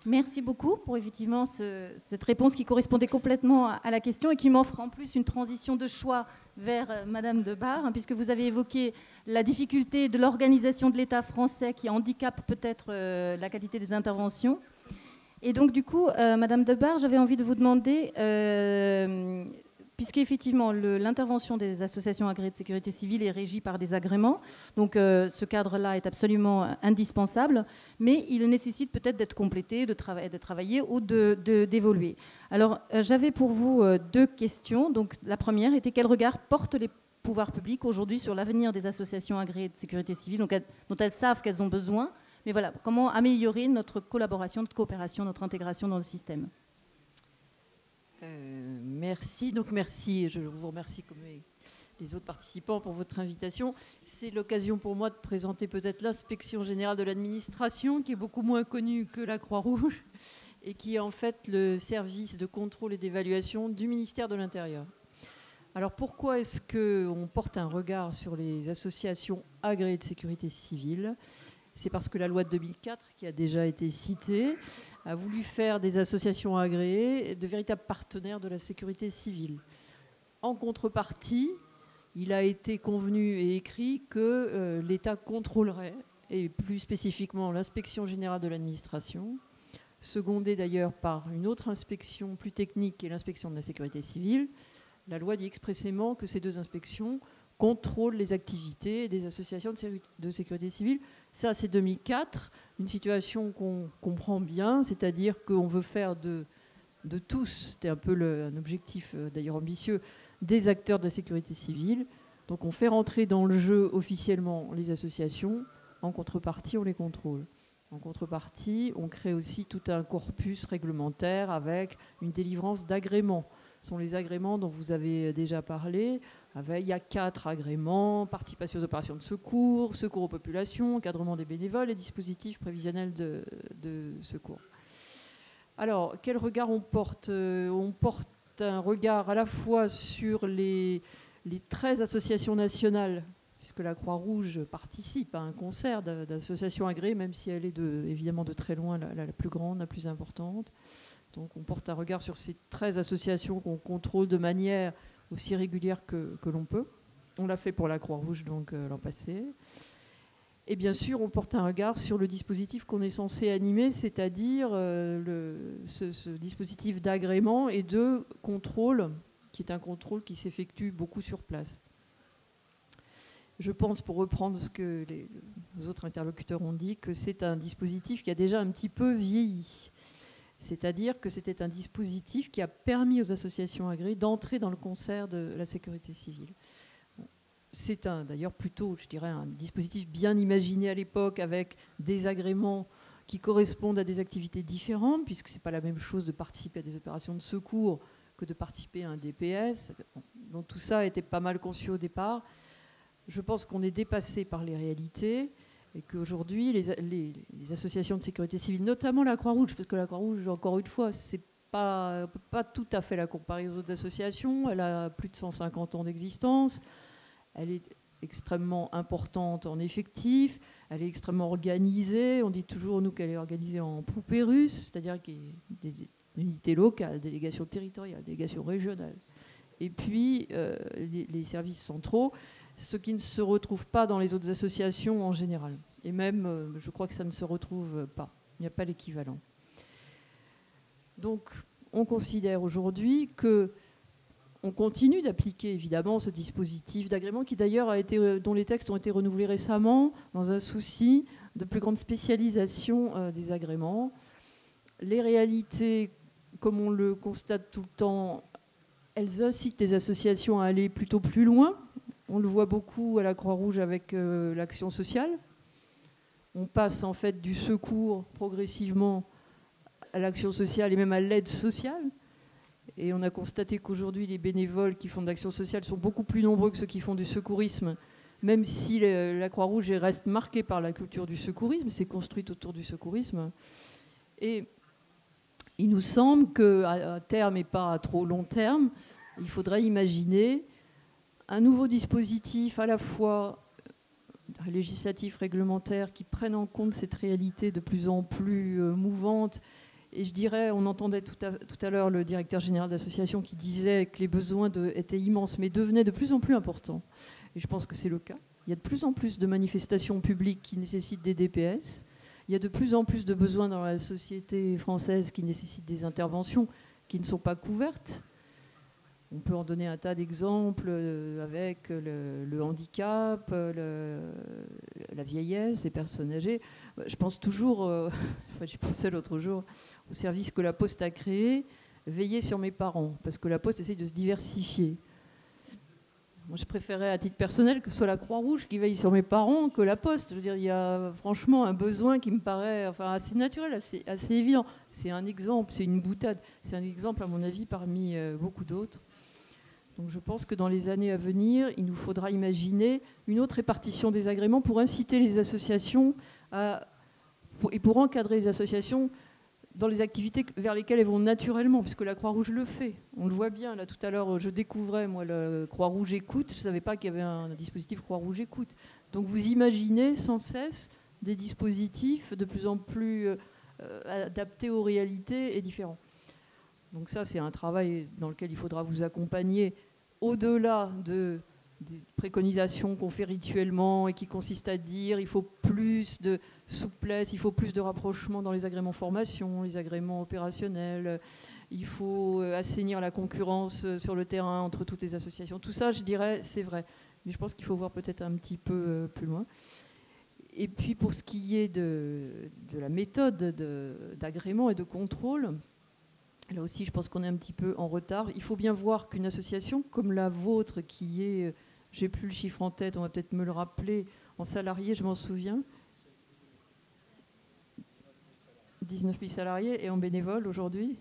[SPEAKER 2] Merci beaucoup pour effectivement cette réponse qui correspondait complètement à la question et qui m'offre en plus une transition de choix vers Madame de Bar, hein, puisque vous avez évoqué la difficulté de l'organisation de l'État français qui handicape peut-être la qualité des interventions. Et donc, du coup, Madame de Bar, j'avais envie de vous demander, puisqu'effectivement, l'intervention des associations agréées de sécurité civile est régie par des agréments, donc ce cadre-là est absolument indispensable, mais il nécessite peut-être d'être complété, de travailler ou d'évoluer. Alors, j'avais pour vous deux questions. Donc, la première était quel regard portent les pouvoirs publics aujourd'hui sur l'avenir des associations agréées de sécurité civile, donc, dont elles savent qu'elles ont besoin, mais voilà, comment améliorer notre collaboration, notre coopération, notre intégration dans le système.
[SPEAKER 5] Merci. Donc merci, je vous remercie comme les autres participants pour votre invitation. C'est l'occasion pour moi de présenter peut-être l'inspection générale de l'administration, qui est beaucoup moins connue que la Croix-Rouge, et qui est en fait le service de contrôle et d'évaluation du ministère de l'Intérieur. Alors pourquoi est-ce qu'on porte un regard sur les associations agréées de sécurité civile ? C'est parce que la loi de 2004, qui a déjà été citée, a voulu faire des associations agréées de véritables partenaires de la sécurité civile. En contrepartie, il a été convenu et écrit que l'État contrôlerait, et plus spécifiquement l'inspection générale de l'administration, secondée d'ailleurs par une autre inspection plus technique qui est l'inspection de la sécurité civile. La loi dit expressément que ces deux inspections contrôlent les activités des associations de sécurité civile. Ça, c'est 2004, une situation qu'on comprend bien, c'est-à-dire qu'on veut faire de tous, c'était un peu un objectif d'ailleurs ambitieux, des acteurs de la sécurité civile. Donc on fait rentrer dans le jeu officiellement les associations, en contrepartie on les contrôle. En contrepartie, on crée aussi tout un corpus réglementaire avec une délivrance d'agréments. Ce sont les agréments dont vous avez déjà parlé. Il y a 4 agréments: participation aux opérations de secours, secours aux populations, encadrement des bénévoles et dispositifs prévisionnels de secours. Alors, quel regard on porte ? On porte un regard à la fois sur les 13 associations nationales, puisque la Croix-Rouge participe à un concert d'associations agréées, même si elle est évidemment de très loin la plus grande, la plus importante. Donc on porte un regard sur ces 13 associations qu'on contrôle de manière aussi régulière que l'on peut. On l'a fait pour la Croix-Rouge donc l'an passé. Et bien sûr, on porte un regard sur le dispositif qu'on est censé animer, c'est-à-dire ce dispositif d'agrément et de contrôle, qui est un contrôle qui s'effectue beaucoup sur place. Je pense, pour reprendre ce que les autres interlocuteurs ont dit, que c'est un dispositif qui a déjà un petit peu vieilli. C'est-à-dire que c'était un dispositif qui a permis aux associations agréées d'entrer dans le concert de la sécurité civile. C'est d'ailleurs plutôt, je dirais, un dispositif bien imaginé à l'époque, avec des agréments qui correspondent à des activités différentes, puisque ce n'est pas la même chose de participer à des opérations de secours que de participer à un DPS. Donc tout ça était pas mal conçu au départ. Je pense qu'on est dépassé par les réalités, et qu'aujourd'hui, les associations de sécurité civile, notamment la Croix-Rouge, parce que la Croix-Rouge, encore une fois, on ne peut pas tout à fait la comparer aux autres associations. Elle a plus de 150 ans d'existence. Elle est extrêmement importante en effectifs. Elle est extrêmement organisée. On dit toujours, nous, qu'elle est organisée en poupée russe, c'est-à-dire qu'il y a des unités locales, délégations territoriales, délégations régionales. Et puis, les services centraux, ce qui ne se retrouve pas dans les autres associations en général. Et même, je crois que ça ne se retrouve pas. Il n'y a pas l'équivalent. Donc, on considère aujourd'hui qu'on continue d'appliquer évidemment ce dispositif d'agrément qui d'ailleurs dont les textes ont été renouvelés récemment dans un souci de plus grande spécialisation des agréments. Les réalités, comme on le constate tout le temps, elles incitent les associations à aller plutôt plus loin. On le voit beaucoup à la Croix-Rouge avec l'action sociale. On passe en fait du secours progressivement à l'action sociale et même à l'aide sociale. Et on a constaté qu'aujourd'hui, les bénévoles qui font de l'action sociale sont beaucoup plus nombreux que ceux qui font du secourisme, même si la Croix-Rouge reste marquée par la culture du secourisme, c'est construite autour du secourisme. Et il nous semble qu'à terme et pas à trop long terme, il faudrait imaginer un nouveau dispositif à la fois législatif, réglementaire, qui prenne en compte cette réalité de plus en plus mouvante Et je dirais, on entendait tout à l'heure le directeur général d'association qui disait que les besoins étaient immenses, mais devenaient de plus en plus importants. Et je pense que c'est le cas. Il y a de plus en plus de manifestations publiques qui nécessitent des DPS. Il y a de plus en plus de besoins dans la société française qui nécessitent des interventions qui ne sont pas couvertes. On peut en donner un tas d'exemples avec le handicap, la vieillesse, les personnes âgées. Je pense toujours, j'y pensais l'autre jour, au service que la Poste a créé, veiller sur mes parents, parce que la Poste essaye de se diversifier. Moi, je préférais à titre personnel que ce soit la Croix-Rouge qui veille sur mes parents que la Poste. Je veux dire, il y a franchement un besoin qui me paraît assez naturel, assez évident. C'est un exemple, c'est une boutade. C'est un exemple, à mon avis, parmi beaucoup d'autres. Donc je pense que dans les années à venir, il nous faudra imaginer une autre répartition des agréments pour inciter les associations et pour encadrer les associations dans les activités vers lesquelles elles vont naturellement, puisque la Croix-Rouge le fait. On le voit bien. Là, tout à l'heure, je découvrais, moi, le Croix-Rouge Écoute. Je ne savais pas qu'il y avait un dispositif Croix-Rouge Écoute. Donc vous imaginez sans cesse des dispositifs de plus en plus adaptés aux réalités et différents. Donc ça, c'est un travail dans lequel il faudra vous accompagner au-delà des préconisations qu'on fait rituellement et qui consistent à dire il faut plus de souplesse, il faut plus de rapprochement dans les agréments formation, les agréments opérationnels, il faut assainir la concurrence sur le terrain entre toutes les associations. Tout ça, je dirais, c'est vrai. Mais je pense qu'il faut voir peut-être un petit peu plus loin. Et puis pour ce qui est de la méthode d'agrément et de contrôle, là aussi, je pense qu'on est un petit peu en retard. Il faut bien voir qu'une association comme la vôtre, qui est, j'ai plus le chiffre en tête, on va peut-être me le rappeler, en salariés, je m'en souviens, 19 000 salariés, et en bénévoles aujourd'hui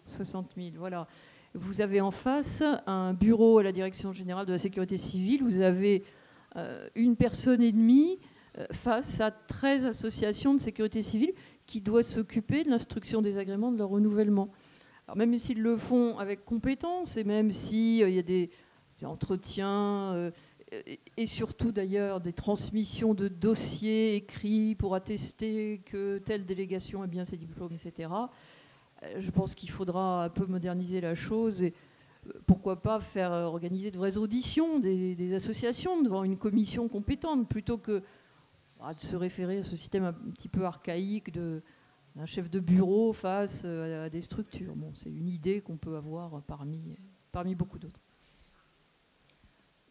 [SPEAKER 5] 60 000, voilà. Vous avez en face un bureau à la Direction générale de la sécurité civile, vous avez une personne et demie face à 13 associations de sécurité civile qui doivent s'occuper de l'instruction des agréments, de leur renouvellement. Alors même s'ils le font avec compétence et même s'il y a des entretiens et surtout d'ailleurs des transmissions de dossiers écrits pour attester que telle délégation a bien ses diplômes, etc., je pense qu'il faudra un peu moderniser la chose et pourquoi pas faire organiser de vraies auditions des associations devant une commission compétente plutôt que de se référer à ce système un petit peu archaïque d'un chef de bureau face à des structures. Bon, c'est une idée qu'on peut avoir parmi beaucoup d'autres.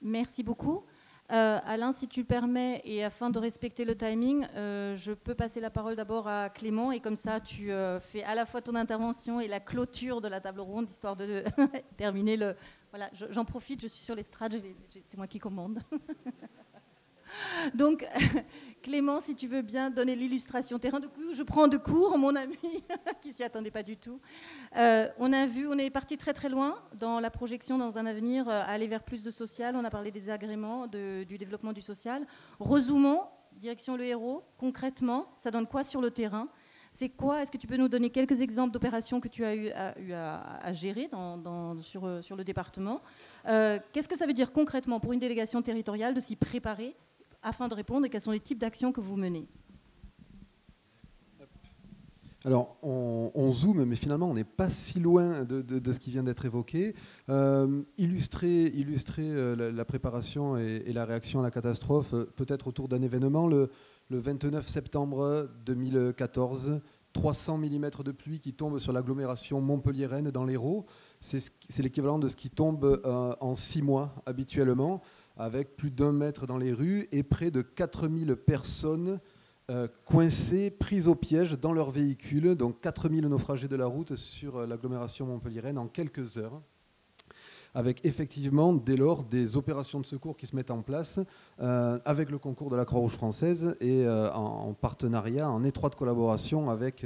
[SPEAKER 2] Merci beaucoup. Alain, si tu le permets, et afin de respecter le timing, je peux passer la parole d'abord à Clément, et comme ça, tu fais à la fois ton intervention et la clôture de la table ronde, histoire de terminer le... Voilà, j'en profite, je suis sur l'estrade, c'est moi qui commande. Donc, Clément, si tu veux bien donner l'illustration terrain. Du coup, je prends de court mon ami qui s'y attendait pas du tout. On est parti très très loin dans la projection dans un avenir aller vers plus de social. On a parlé des agréments, du développement du social. Rezoomons, direction le héros. Concrètement, ça donne quoi sur le terrain? C'est quoi? Est-ce que tu peux nous donner quelques exemples d'opérations que tu as eu à gérer sur le département? Qu'est-ce que ça veut dire concrètement pour une délégation territoriale de s'y préparer afin de répondre, et quels sont les types d'actions que vous menez?
[SPEAKER 6] Alors, on zoome, mais finalement, on n'est pas si loin de ce qui vient d'être évoqué. Illustrer la préparation et la réaction à la catastrophe, peut-être autour d'un événement, le 29 septembre 2014, 300 mm de pluie qui tombent sur l'agglomération montpelliéraine dans l'Hérault. C'est l'équivalent de ce qui tombe en 6 mois habituellement, avec plus d'1 mètre dans les rues et près de 4000 personnes coincées, prises au piège dans leurs véhicules, donc 4000 naufragés de la route sur l'agglomération montpelliéraine en quelques heures, avec effectivement dès lors des opérations de secours qui se mettent en place avec le concours de la Croix-Rouge française et en partenariat, en étroite collaboration avec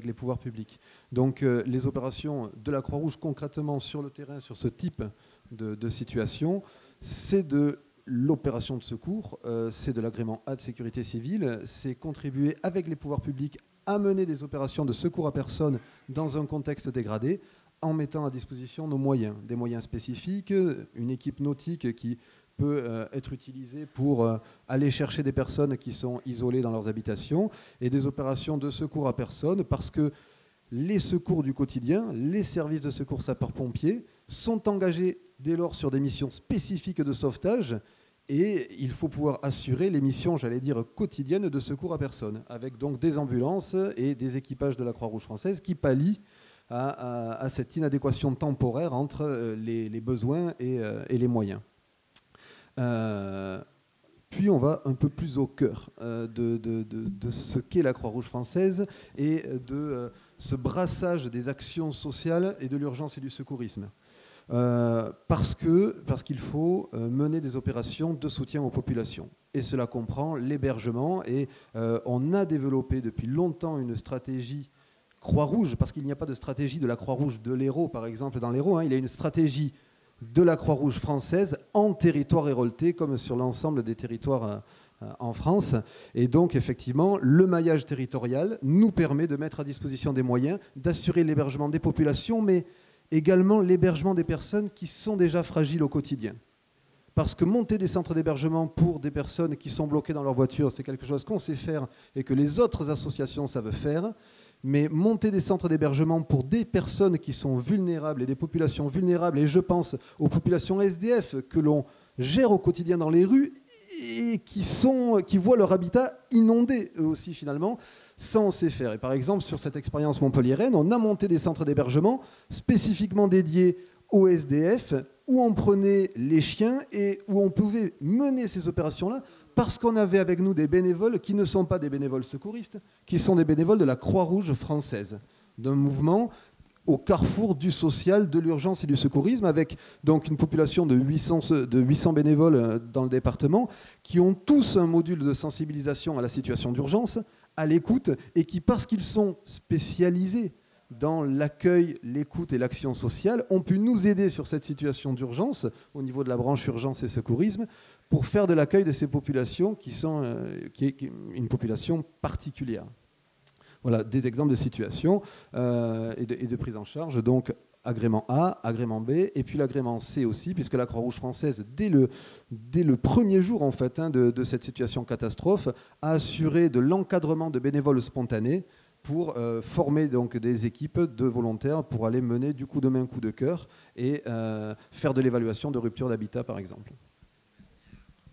[SPEAKER 6] les pouvoirs publics. Donc les opérations de la Croix-Rouge concrètement sur le terrain, sur ce type de situation, c'est de l'opération de secours, c'est de l'agrément A de sécurité civile, c'est contribuer avec les pouvoirs publics à mener des opérations de secours à personne dans un contexte dégradé, en mettant à disposition nos moyens, des moyens spécifiques, une équipe nautique qui peut être utilisée pour aller chercher des personnes qui sont isolées dans leurs habitations, et des opérations de secours à personne, parce que les secours du quotidien, les services de secours sapeurs-pompiers sont engagés dès lors sur des missions spécifiques de sauvetage et il faut pouvoir assurer les missions, j'allais dire, quotidiennes de secours à personne, avec donc des ambulances et des équipages de la Croix-Rouge française qui pallient à cette inadéquation temporaire entre les besoins et les moyens. Puis on va un peu plus au cœur de ce qu'est la Croix-Rouge française et de ce brassage des actions sociales et de l'urgence et du secourisme. Parce qu'il faut mener des opérations de soutien aux populations. Et cela comprend l'hébergement. Et on a développé depuis longtemps une stratégie Croix-Rouge, parce qu'il n'y a pas de stratégie de la Croix-Rouge de l'Hérault, par exemple, dans l'Hérault. Il y a une stratégie de la Croix-Rouge française en territoire héroltais, comme sur l'ensemble des territoires en France. Et donc, effectivement, le maillage territorial nous permet de mettre à disposition des moyens, d'assurer l'hébergement des populations, mais également l'hébergement des personnes qui sont déjà fragiles au quotidien. Parce que monter des centres d'hébergement pour des personnes qui sont bloquées dans leur voiture, c'est quelque chose qu'on sait faire et que les autres associations savent faire. Mais monter des centres d'hébergement pour des personnes qui sont vulnérables et des populations vulnérables, et je pense aux populations SDF que l'on gère au quotidien dans les rues et qui voient leur habitat inondé eux aussi finalement, ça on sait faire. Et par exemple sur cette expérience montpelliéraine, on a monté des centres d'hébergement spécifiquement dédiés aux SDF où on prenait les chiens et où on pouvait mener ces opérations-là parce qu'on avait avec nous des bénévoles qui ne sont pas des bénévoles secouristes, qui sont des bénévoles de la Croix-Rouge française, d'un mouvement au carrefour du social, de l'urgence et du secourisme, avec donc une population de 800 bénévoles dans le département, qui ont tous un module de sensibilisation à la situation d'urgence, à l'écoute, et qui, parce qu'ils sont spécialisés dans l'accueil, l'écoute et l'action sociale, ont pu nous aider sur cette situation d'urgence, au niveau de la branche urgence et secourisme, pour faire de l'accueil de ces populations qui est une population particulière. Voilà, des exemples de situations et de prise en charge. Donc, agrément A, agrément B, et puis l'agrément C aussi, puisque la Croix-Rouge française, dès le premier jour en fait, de cette situation catastrophe, a assuré de l'encadrement de bénévoles spontanés pour former donc des équipes de volontaires pour aller mener du coup de main, coup de cœur et faire de l'évaluation de rupture d'habitat par exemple.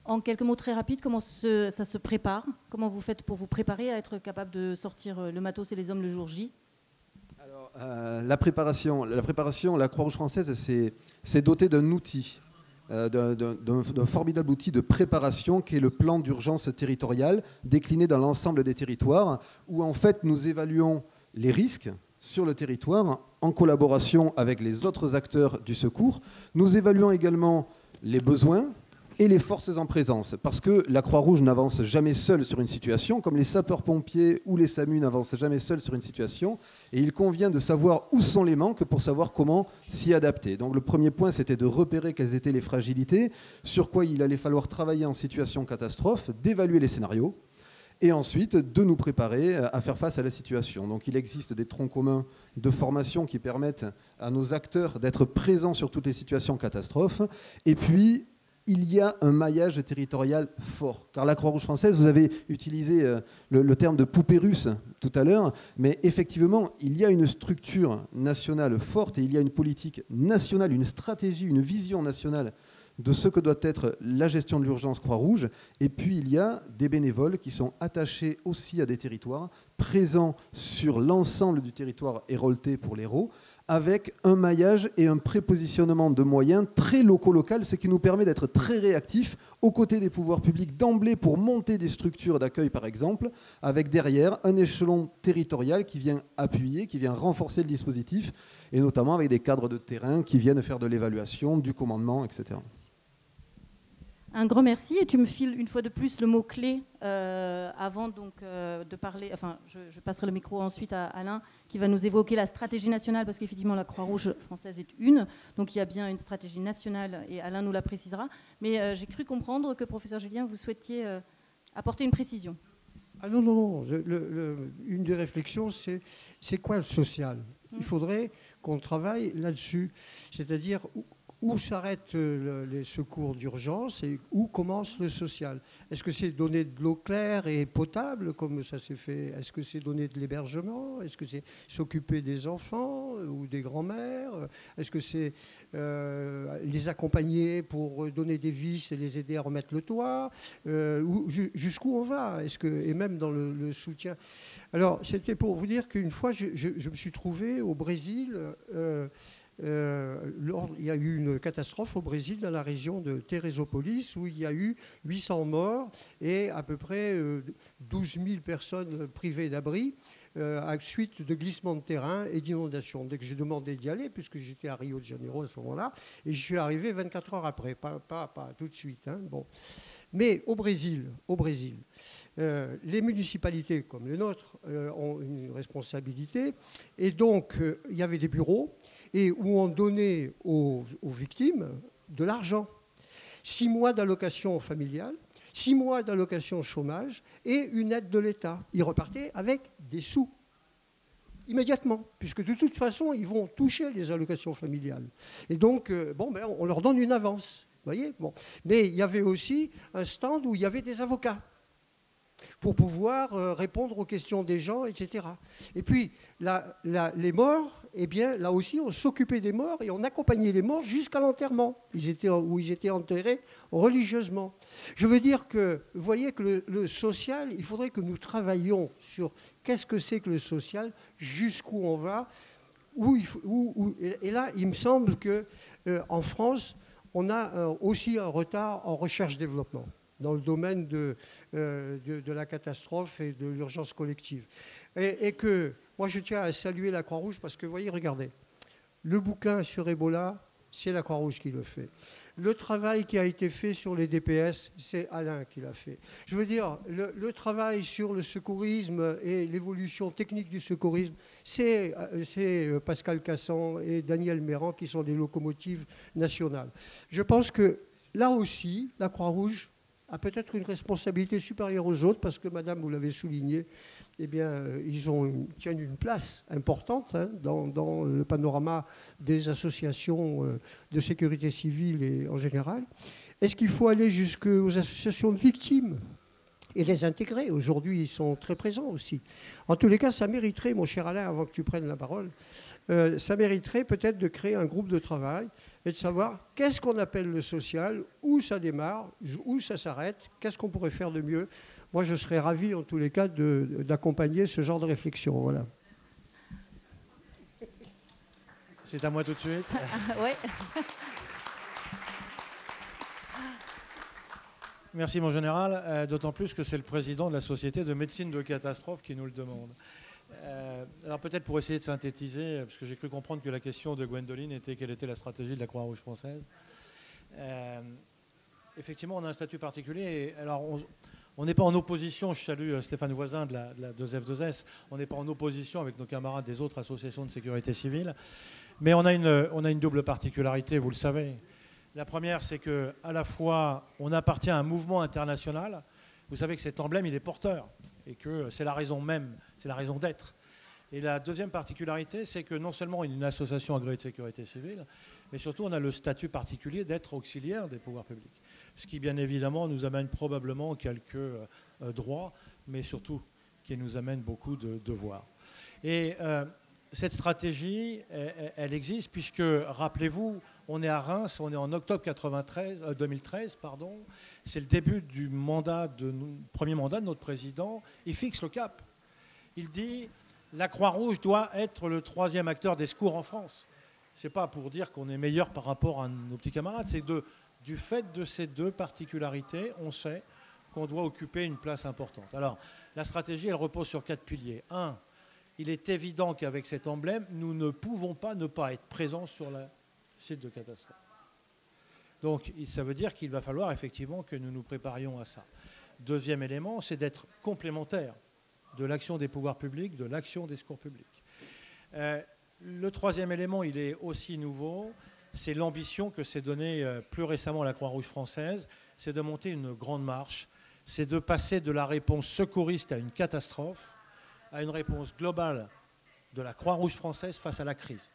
[SPEAKER 2] En quelques mots très rapides, comment ça se prépare? Comment vous faites pour vous préparer à être capable de sortir le matos et les hommes le jour J?
[SPEAKER 6] Alors, la préparation, la Croix-Rouge française s'est dotée d'un outil, d'un formidable outil de préparation qui est le plan d'urgence territorial décliné dans l'ensemble des territoires où en fait nous évaluons les risques sur le territoire en collaboration avec les autres acteurs du secours. Nous évaluons également les besoins et les forces en présence, parce que la Croix-Rouge n'avance jamais seule sur une situation, comme les sapeurs-pompiers ou les SAMU n'avancent jamais seuls sur une situation, et il convient de savoir où sont les manques pour savoir comment s'y adapter. Donc le premier point, c'était de repérer quelles étaient les fragilités, sur quoi il allait falloir travailler en situation catastrophe, d'évaluer les scénarios, et ensuite de nous préparer à faire face à la situation. Donc il existe des troncs communs de formation qui permettent à nos acteurs d'être présents sur toutes les situations catastrophes, et puis il y a un maillage territorial fort. Car la Croix-Rouge française, vous avez utilisé le terme de poupée russe tout à l'heure, mais effectivement, il y a une structure nationale forte et il y a une politique nationale, une stratégie, une vision nationale de ce que doit être la gestion de l'urgence Croix-Rouge. Et puis, il y a des bénévoles qui sont attachés aussi à des territoires, présents sur l'ensemble du territoire héroltais pour l'Hérault, avec un maillage et un prépositionnement de moyens très local, ce qui nous permet d'être très réactifs aux côtés des pouvoirs publics d'emblée pour monter des structures d'accueil, par exemple, avec derrière un échelon territorial qui vient appuyer, qui vient renforcer le dispositif, et notamment avec des cadres de terrain qui viennent faire de l'évaluation, du commandement, etc.
[SPEAKER 2] Un grand merci, et tu me files une fois de plus le mot-clé avant donc, de parler, enfin je passerai le micro ensuite à Alain qui va nous évoquer la stratégie nationale parce qu'effectivement la Croix-Rouge française est une, donc il y a bien une stratégie nationale et Alain nous la précisera, mais j'ai cru comprendre que professeur Julien vous souhaitiez apporter une précision.
[SPEAKER 4] Ah non, une des réflexions c'est quoi le social? Il faudrait qu'on travaille là-dessus, c'est-à-dire où s'arrêtent les secours d'urgence et où commence le social? Est-ce que c'est donner de l'eau claire et potable, comme ça s'est fait? Est-ce que c'est donner de l'hébergement? Est-ce que c'est s'occuper des enfants ou des grands-mères? Est-ce que c'est les accompagner pour donner des vis et les aider à remettre le toit? Jusqu'où on va? Et même dans le soutien. Alors, c'était pour vous dire qu'une fois, je me suis trouvé au Brésil. Il y a eu une catastrophe au Brésil, dans la région de Teresópolis, où il y a eu 800 morts et à peu près 12 000 personnes privées d'abri à suite de glissements de terrain et d'inondations. Dès que j'ai demandé d'y aller, puisque j'étais à Rio de Janeiro à ce moment-là, et je suis arrivé 24 heures après, pas tout de suite. Hein, bon. Mais au Brésil, les municipalités comme les nôtres ont une responsabilité, et donc il y avait des bureaux et où on donnait aux victimes de l'argent. 6 mois d'allocation familiale, 6 mois d'allocation chômage et une aide de l'État. Ils repartaient avec des sous, immédiatement, puisque de toute façon, ils vont toucher les allocations familiales. Et donc, on leur donne une avance. Voyez, bon. Mais il y avait aussi un stand où il y avait des avocats pour pouvoir répondre aux questions des gens, etc. Et puis, les morts, eh bien, là aussi, on s'occupait des morts et on accompagnait les morts jusqu'à l'enterrement, où ils étaient enterrés religieusement. Je veux dire que, vous voyez que le social, il faudrait que nous travaillions sur qu'est-ce que c'est que le social, jusqu'où on va, et là, il me semble qu'en France, on a aussi un retard en recherche-développement dans le domaine de la catastrophe et de l'urgence collective. Et que, moi, je tiens à saluer la Croix-Rouge parce que, vous voyez, regardez, le bouquin sur Ebola, c'est la Croix-Rouge qui le fait. Le travail qui a été fait sur les DPS, c'est Alain qui l'a fait. Je veux dire, le travail sur le secourisme et l'évolution technique du secourisme, c'est Pascal Cassan et Daniel Méran qui sont des locomotives nationales. Je pense que, là aussi, la Croix-Rouge a peut-être une responsabilité supérieure aux autres, parce que, madame, vous l'avez souligné, eh bien, ils tiennent une place importante dans le panorama des associations de sécurité civile et en général. Est-ce qu'il faut aller jusqu'aux associations de victimes et les intégrer? Aujourd'hui, ils sont très présents aussi. En tous les cas, ça mériterait, mon cher Alain, avant que tu prennes la parole, ça mériterait peut-être de créer un groupe de travail et de savoir qu'est-ce qu'on appelle le social, où ça démarre, où ça s'arrête, qu'est-ce qu'on pourrait faire de mieux. Moi, je serais ravi, en tous les cas, d'accompagner ce genre de réflexion. Voilà.
[SPEAKER 7] C'est à moi tout de suite.
[SPEAKER 2] Oui.
[SPEAKER 7] Merci, mon général. D'autant plus que c'est le président de la Société de médecine de catastrophe qui nous le demande. Alors peut-être pour essayer de synthétiser, parce que j'ai cru comprendre que la question de Gwendoline était quelle était la stratégie de la Croix-Rouge française. Effectivement, on a un statut particulier. Alors on n'est pas en opposition, je salue Stéphane Voisin de la 2F2S, on n'est pas en opposition avec nos camarades des autres associations de sécurité civile, mais on a une double particularité, vous le savez. La première, c'est qu'à la fois, on appartient à un mouvement international. Vous savez que cet emblème, il est porteur et que c'est la raison même, c'est la raison d'être. Et la deuxième particularité, c'est que non seulement on est une association agréée de sécurité civile, mais surtout on a le statut particulier d'être auxiliaire des pouvoirs publics. Ce qui, bien évidemment, nous amène probablement quelques droits, mais surtout qui nous amène beaucoup de devoirs. Et cette stratégie, elle existe puisque, rappelez-vous, on est à Reims, on est en octobre 2013, c'est le début du premier mandat de notre président. Il fixe le cap. Il dit la Croix-Rouge doit être le 3e acteur des secours en France. Ce n'est pas pour dire qu'on est meilleur par rapport à nos petits camarades, c'est du fait de ces deux particularités, on sait qu'on doit occuper une place importante. Alors, la stratégie, elle repose sur 4 piliers. 1, il est évident qu'avec cet emblème, nous ne pouvons pas ne pas être présents sur le site de catastrophe. Donc, ça veut dire qu'il va falloir effectivement que nous nous préparions à ça. Deuxième élément, c'est d'être complémentaire de l'action des pouvoirs publics, de l'action des secours publics. Le troisième élément, il est aussi nouveau, c'est l'ambition que s'est donnée plus récemment la Croix-Rouge française, c'est de monter une grande marche, c'est de passer de la réponse secouriste à une catastrophe à une réponse globale de la Croix-Rouge française face à la crise.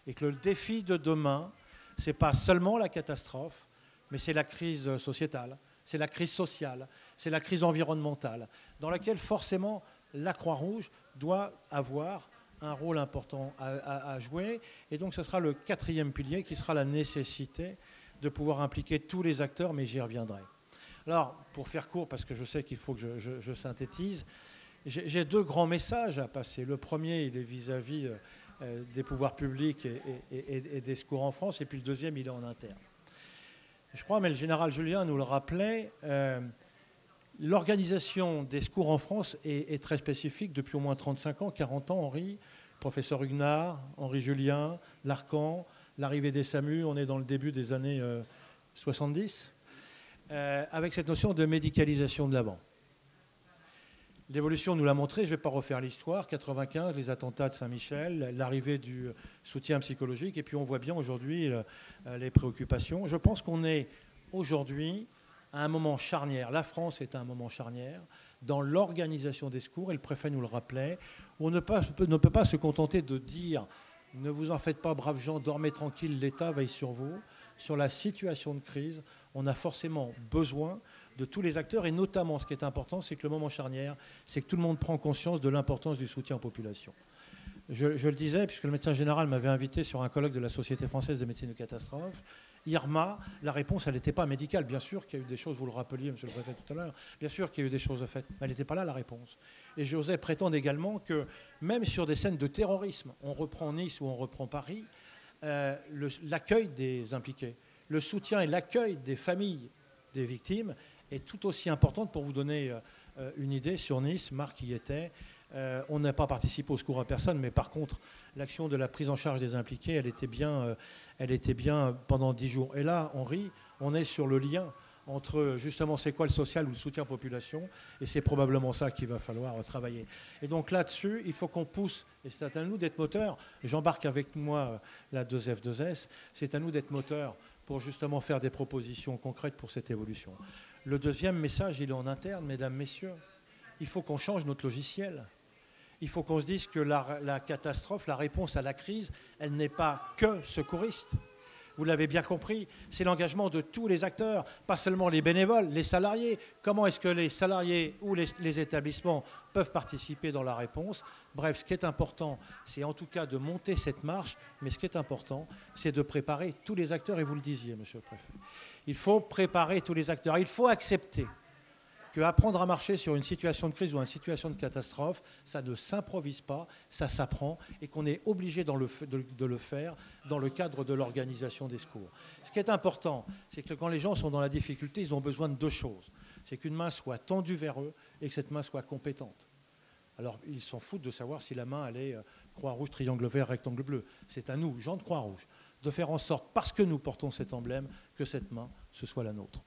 [SPEAKER 7] Et que le défi de demain, Ce n'est pas seulement la catastrophe, mais c'est la crise sociétale, c'est la crise sociale, c'est la crise environnementale, dans laquelle forcément la Croix-Rouge doit avoir un rôle important à jouer. Et donc ce sera le 4e pilier qui sera la nécessité de pouvoir impliquer tous les acteurs, mais j'y reviendrai. Alors, pour faire court, parce que je sais qu'il faut que je synthétise, j'ai 2 grands messages à passer. Le premier, il est vis-à-vis des pouvoirs publics et des secours en France, et puis le deuxième, il est en interne. Je crois, mais le général Julien nous le rappelait, l'organisation des secours en France est très spécifique depuis au moins 35 ans, 40 ans, Henri, professeur Huguenard, Henri Julien, Larcan, l'arrivée des SAMU, on est dans le début des années 70, avec cette notion de médicalisation de l'avant. L'évolution nous l'a montré, je ne vais pas refaire l'histoire, 95, les attentats de Saint-Michel, l'arrivée du soutien psychologique, et puis on voit bien aujourd'hui les préoccupations. Je pense qu'on est aujourd'hui à un moment charnière. La France est à un moment charnière dans l'organisation des secours, et le préfet nous le rappelait, où on ne peut pas se contenter de dire « ne vous en faites pas, braves gens, dormez tranquille, l'État veille sur vous ». Sur la situation de crise, on a forcément besoin de tous les acteurs, et notamment, ce qui est important, c'est que le moment charnière, c'est que tout le monde prend conscience de l'importance du soutien aux populations. Je le disais, puisque le médecin général m'avait invité sur un colloque de la Société française de médecine de catastrophe, IRMA, la réponse, elle n'était pas médicale. Bien sûr qu'il y a eu des choses, vous le rappeliez, monsieur le préfet, tout à l'heure, bien sûr qu'il y a eu des choses faites, mais elle n'était pas là, la réponse. Et j'osais prétendre également que, même sur des scènes de terrorisme, on reprend Nice ou on reprend Paris, l'accueil des impliqués, le soutien et l'accueil des familles des victimes est tout aussi importante. Pour vous donner une idée, sur Nice, Marc y était, on n'a pas participé au secours à personne, mais par contre, l'action de la prise en charge des impliqués, elle était bien pendant 10 jours. Et là, Henri, on est sur le lien entre justement c'est quoi le social ou le soutien population, et c'est probablement ça qu'il va falloir travailler. Et donc là-dessus, il faut qu'on pousse, et c'est à nous d'être moteurs, j'embarque avec moi la 2F2S, c'est à nous d'être moteurs pour justement faire des propositions concrètes pour cette évolution. Le deuxième message, il est en interne, mesdames, messieurs, il faut qu'on change notre logiciel. Il faut qu'on se dise que la catastrophe, la réponse à la crise, elle n'est pas que secouriste. Vous l'avez bien compris, c'est l'engagement de tous les acteurs, pas seulement les bénévoles, les salariés. Comment est-ce que les salariés ou les établissements peuvent participer dans la réponse? Bref, ce qui est important, c'est en tout cas de monter cette marche, mais ce qui est important, c'est de préparer tous les acteurs, et vous le disiez, monsieur le préfet. Il faut préparer tous les acteurs. Il faut accepter qu'apprendre à marcher sur une situation de crise ou une situation de catastrophe, ça ne s'improvise pas, ça s'apprend, et qu'on est obligé de le faire dans le cadre de l'organisation des secours. Ce qui est important, c'est que quand les gens sont dans la difficulté, ils ont besoin de 2 choses. C'est qu'une main soit tendue vers eux et que cette main soit compétente. Alors, ils s'en foutent de savoir si la main, elle est croix-rouge, triangle vert, rectangle bleu. C'est à nous, gens de Croix-Rouge, de faire en sorte, parce que nous portons cet emblème, que cette main, ce soit la nôtre.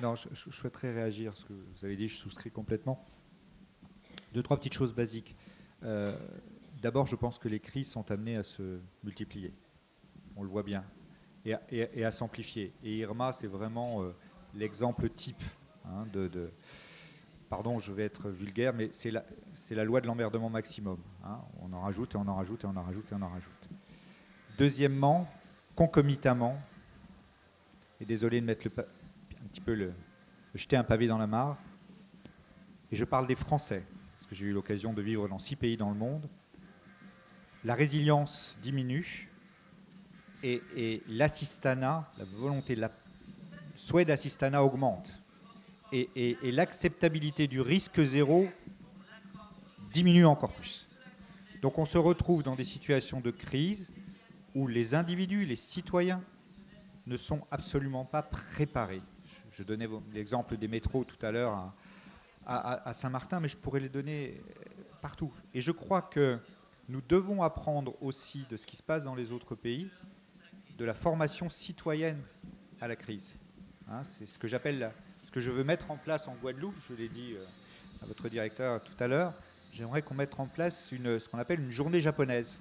[SPEAKER 3] Non, je souhaiterais réagir à ce que vous avez dit, je souscris complètement. 2-3 petites choses basiques. D'abord, je pense que les crises sont amenées à se multiplier. On le voit bien. Et à s'amplifier. Et Irma, c'est vraiment l'exemple type pardon, je vais être vulgaire, mais c'est la loi de l'emmerdement maximum. On en rajoute et on en rajoute et on en rajoute et on en rajoute. Deuxièmement, concomitamment, et désolé de mettre un petit peu jeter un pavé dans la mare, et je parle des Français, parce que j'ai eu l'occasion de vivre dans 6 pays dans le monde, la résilience diminue et l'assistanat, la volonté, le souhait d'assistanat augmente. Et l'acceptabilité du risque zéro diminue encore plus. Donc on se retrouve dans des situations de crise où les individus, les citoyens, ne sont absolument pas préparés. Je donnais l'exemple des métros tout à l'heure à Saint-Martin, mais je pourrais les donner partout. Et je crois que nous devons apprendre aussi de ce qui se passe dans les autres pays, de la formation citoyenne à la crise. C'est ce que j'appelle, ce que je veux mettre en place en Guadeloupe, je l'ai dit à votre directeur tout à l'heure, j'aimerais qu'on mette en place ce qu'on appelle une journée japonaise.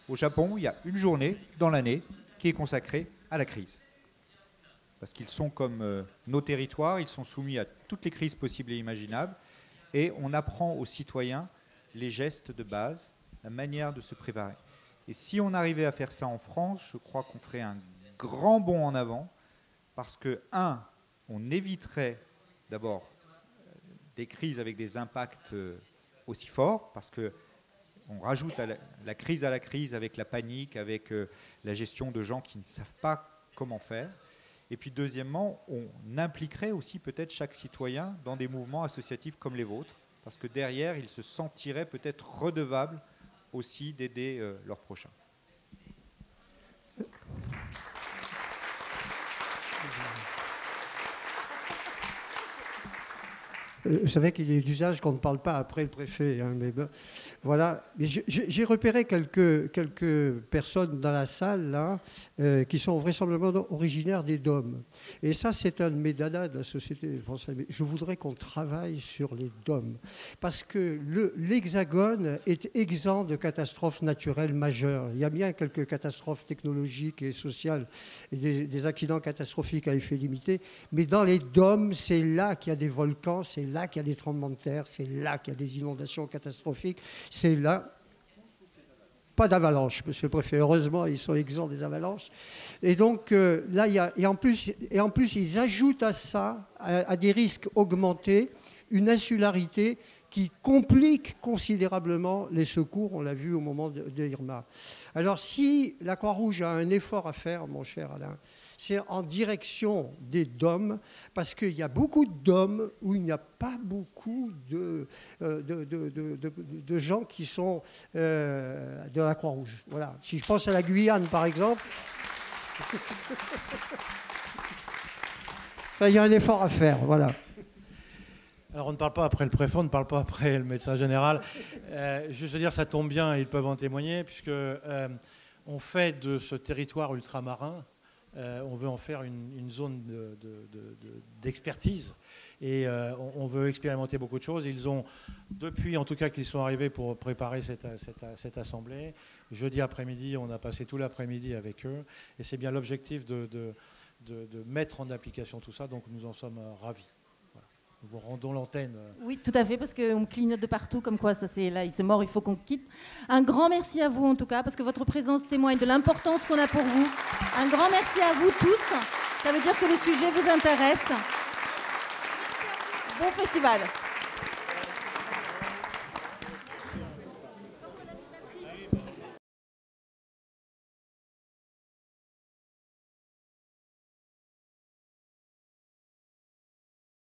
[SPEAKER 3] Au Japon, il y a une journée dans l'année qui est consacrée à la crise. parce qu'ils sont comme nos territoires, ils sont soumis à toutes les crises possibles et imaginables, et on apprend aux citoyens les gestes de base, la manière de se préparer. Et si on arrivait à faire ça en France, je crois qu'on ferait un grand bond en avant, parce que, on éviterait d'abord des crises avec des impacts aussi forts, parce qu'on rajoute la crise à la crise avec la panique, avec la gestion de gens qui ne savent pas comment faire. Et puis deuxièmement, on impliquerait aussi peut-être chaque citoyen dans des mouvements associatifs comme les vôtres, parce que derrière, ils se sentiraient peut-être redevables aussi d'aider leurs prochains.
[SPEAKER 4] Vous savez qu'il est d'usage qu'on ne parle pas après le préfet. Hein, mais ben, voilà. J'ai repéré quelques personnes dans la salle là, qui sont vraisemblablement originaires des DOM. Et ça, c'est un de mes dadas de la société française. Je voudrais qu'on travaille sur les DOM. Parce que l'Hexagone est exempt de catastrophes naturelles majeures. Il y a bien quelques catastrophes technologiques et sociales et des accidents catastrophiques à effet limité. Mais dans les DOM, c'est là qu'il y a des volcans, c'est là qu'il y a des tremblements de terre, c'est là qu'il y a des inondations catastrophiques, c'est là... Pas d'avalanche, monsieur le préfet. Heureusement, ils sont exempts des avalanches. Et donc, là, il y a... Et en plus, ils ajoutent à ça, à des risques augmentés, une insularité qui complique considérablement les secours, on l'a vu au moment de Irma. Alors, si la Croix-Rouge a un effort à faire, mon cher Alain, c'est en direction des DOM, parce qu'il y a beaucoup de DOM où il n'y a pas beaucoup de gens qui sont de la Croix-Rouge. Voilà. Si je pense à la Guyane, par exemple, il y a un effort à faire. Voilà.
[SPEAKER 7] Alors on ne parle pas après le préfet, on ne parle pas après le médecin général. Juste dire, ça tombe bien, ils peuvent en témoigner, puisque on fait de ce territoire ultramarin, on veut en faire une zone d'expertise et on veut expérimenter beaucoup de choses. Ils ont, depuis en tout cas qu'ils sont arrivés pour préparer cette assemblée, jeudi après-midi, on a passé tout l'après-midi avec eux et c'est bien l'objectif de mettre en application tout ça, donc nous en sommes ravis. Nous vous rendons l'antenne.
[SPEAKER 2] Oui, tout à fait, parce qu'on clignote de partout, comme quoi ça c'est là, il s'est mort, il faut qu'on quitte. Un grand merci à vous en tout cas, parce que votre présence témoigne de l'importance qu'on a pour vous. Un grand merci à vous tous. Ça veut dire que le sujet vous intéresse. Bon festival.